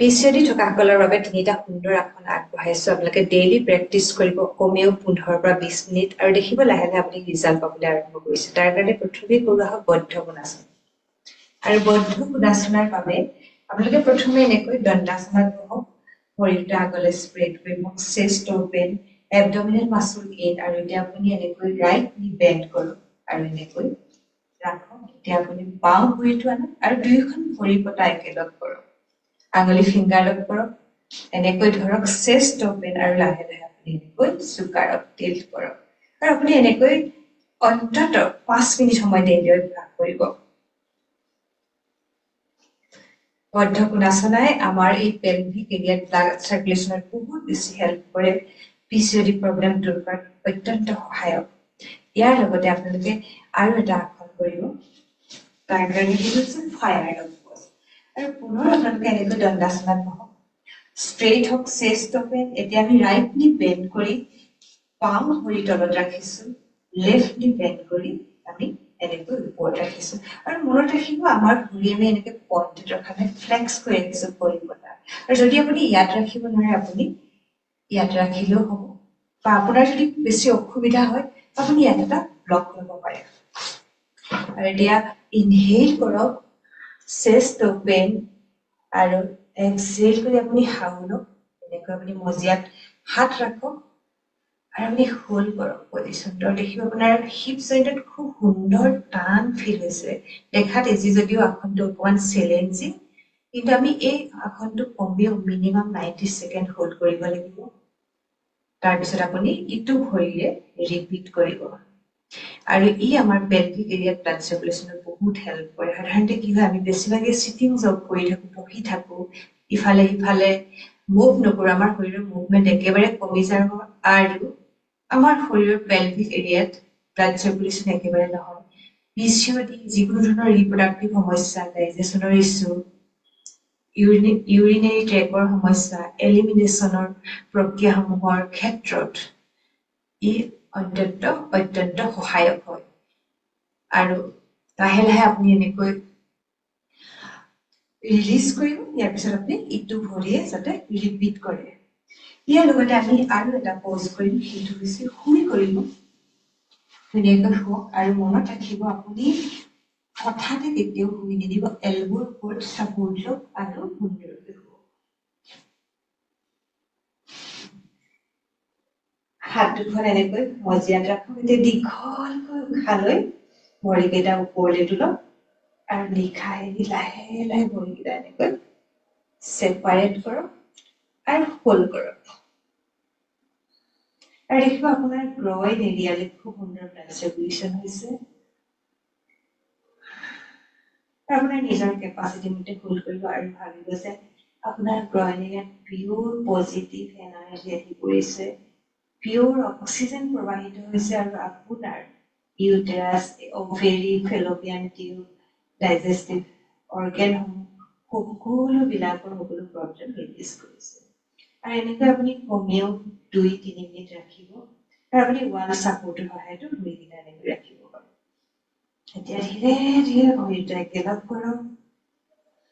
PCOD থকা সকলৰ বাবে তিনিটা সুন্দৰ আসন আগবঢ়াইছো আপোনালোকে ডেইলি প্ৰেক্টিচ কৰিব কমেও 15 পৰা 20 মিনিট আৰু দেখিব লাহে লাহে আপুনি ৰিজাল্ট পাবলৈ আৰম্ভ কৰিছে তাৰ কাৰণে প্ৰথমে কৰোৱা হয় বদ্ধ কোণাসন আৰু বদ্ধ কোণাসনৰ বাবে আপোনালোকে প্ৰথমে এনেকৈ দণ্ডাসনত বহক ভৰিটা আগলৈ স্প্ৰেড কৰিব চেষ্ট ওপেন এবডমিনেল মাসল ইন আৰু এতিয়া আপুনি এনেকৈ ৰাইট নি বেন্ড কৰক আৰু এনেকৈ ৰাখক এতিয়া আপুনি বাওঁ ভৰিটো আনক আৰু দুইখন ভৰি পতা একেলগ কৰক আঙুলি ফিংগাৰ লক কৰক এনেকৈ ধৰক চেষ্ট ওপেন আৰু লাহে লাহে আপুনি এনেকৈ চুকাৰক টিল্ট কৰক আৰু আপুনি এনেকৈ অন্তত 5 মিনিট সময় দেৰি অভ্যাস কৰিব বদ্ধ কোণাসনাই আমাৰ এই পেলভিক এৰিয়াত ব্লাড সাৰ্কুলেশনত বহুত বেছি হেল্প কৰে পিচিঅডি প্ৰবলেম দূৰ কৰাত অত্যন্ত সহায়ক ইয়াৰ লগতে আপোনালোকে আৰু এটা আসন কৰিব তাৰ কাৰণে হৈছে ফায়াৰ ডগ প'জ আৰু পুনৰ আপোনালোকে এনেকৈ দণ্ডাসনত বহক স্ট্ৰেইট হক চেষ্ট ওপেন এতিয়া আমি ৰাইট নি বেন্ড কৰি পাম ভৰি তলত ৰাখিছো লেফট নি বেন্ড কৰি আমি এনেকৈ ওপৰত ৰাখিছো আৰু মনত ৰাখিব আমাৰ ভৰি আমি এনেকৈ পইণ্টত ৰখা নাই ফ্লেক্স কৰি ৰাখিছো ভৰি পতা আৰু যদি আপুনি ইয়াত ৰাখিব নোৱাৰে আপুনি ইয়াত ৰাখিলেও হ'ব বা আপোনাৰ যদি বেছি অসুবিধা হয় আপুনি ইয়াত এটা ব্লক ল'ব পাৰে আৰু এতিয়া ইনহেল কৰক চেষ্ট ওপেন আৰু এক্সহেল কৰি আপুনি হাওলক এনেকৈ আপুনি মজিয়াত হাত ৰাখক আৰু আপুনি হোল্ড কৰক পজিশনটো দেখিব আপোনাৰ হিপ জইণ্টত খুব সুন্দৰ টান ফিল হৈছে দেখাত ইজি যদিও আসনটো অকমান চেলেঞ্জিং কিন্তু আমি এই আসনটো কমেও মিনিমাম 90 সেকেন্ড হোল্ড কৰিব লাগিব তাৰ পিছত আপুনি ইটো ভৰিৰে ৰিপিট কৰিব আৰু ই আমাৰ পেলভিক এৰিয়াত ব্লাড সাৰ্কুলেশনত বহুত হেল্প কৰে সাধাৰণতে কি হয় আমি বেছিভাগে সিটিং জব কৰি থাকো বহি থাকো ইফালে ইফালে মুভ নকৰো আমাৰ শৰীৰৰ মুভমেন্ট একেবাৰে কমি যায় আৰু আমাৰ শৰীৰৰ পেলভিক এৰিয়াত ব্লাড সাৰ্কুলেশন একেবাৰে নহয় পিচিঅডি যিকোনো ধৰণৰ ৰিপ্ৰডাক্টিভ সমস্যা ডাইজেশনৰ ইস্যু ইউৰিনেৰী ট্ৰেকৰ সমস্যা এলিমিনেশনৰ প্ৰক্ৰিয়াসমূহৰ ক্ষেত্ৰত ই অত্যন্ত সহায়ক হয় আৰু লাহে লাহে আপুনি এনেকৈ ৰিলিজ কৰিব ইয়াৰ পিছত আপুনি ইটো ভৰিয়ে যাতে ৰিপিট কৰে ইয়াৰ লগতে আমি আৰু এটা পজ কৰিম সেইটো হৈছে শুই কৰিব ধুনীয়াকৈ শুৱক আৰু মনত ৰাখিব আপুনি হঠাতে কেতিয়াও শুই নিদিব এলবোৰ ওপৰত চাপৰ্ট লওক আৰু সুন্দৰকৈ শুৱক হাত দুখন এনেকৈ মজিয়াত ৰাখক এতিয়া দীঘলকৈ উশাহ লৈ ভৰিকেইটা ওপৰলৈ তোলক আৰু লিখাই লাহে লাহে ভৰিকেইটা এনেকৈ সেপাৰেট কৰক আৰু হোল্ড কৰক আৰু দেখিব আপোনাৰ গ্ৰইন এৰিয়ালৈ খুব সুন্দৰ ব্লাড সাৰ্কুলেশন হৈছে আপোনাৰ নিজৰ কেপাচিটি মতে হোল্ড কৰিব আৰু ভাবিব যে আপোনাৰ গ্ৰইন এৰিয়াত পিওৰ পজিটিভ এনাৰ্জি আহি পৰিছে পিওৰ অক্সিজেন প্ৰবাহিত হৈছে আৰু আপোনাৰ uterus ওভেৰি fallopian tube digestive organ সকলো বিলাকৰ সকলো প্ৰব্লেম ৰিলিজ কৰিছে আৰু এনেকৈ আপুনি কমেও 2-3 মিনিট ৰাখিব আৰু আপুনি ওৱাল সাপোৰ্টৰ সহায়ত ভৰিকেইটা এনেকৈ ৰাখিব পাৰে এতিয়া ধীৰে ধীৰে ভৰিটো একেলগ কৰক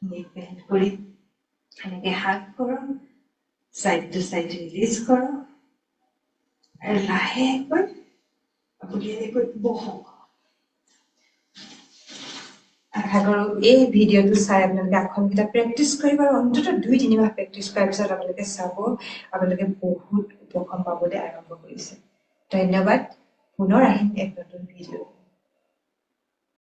নি বেন্ড কৰি এনেকৈ হাত কৰক সাইড টু সাইড ৰিলিজ কৰক আৰু লাহেকৈ আপুনি এনেকৈ বহক আশা কৰো এই ভিডিঅ'টো চাই আপোনালোকে আসনকেইটা প্ৰেক্টিচ কৰিব আৰু অন্তত 2-3 মাহ প্ৰেক্টিচ কৰাৰ পিছত আপোনালোকে চাব আপোনালোকে বহুত উপশম পাবলৈ আৰম্ভ কৰিছে ধন্যবাদ পুনৰ আহিম এক নতুন ভিডিঅ'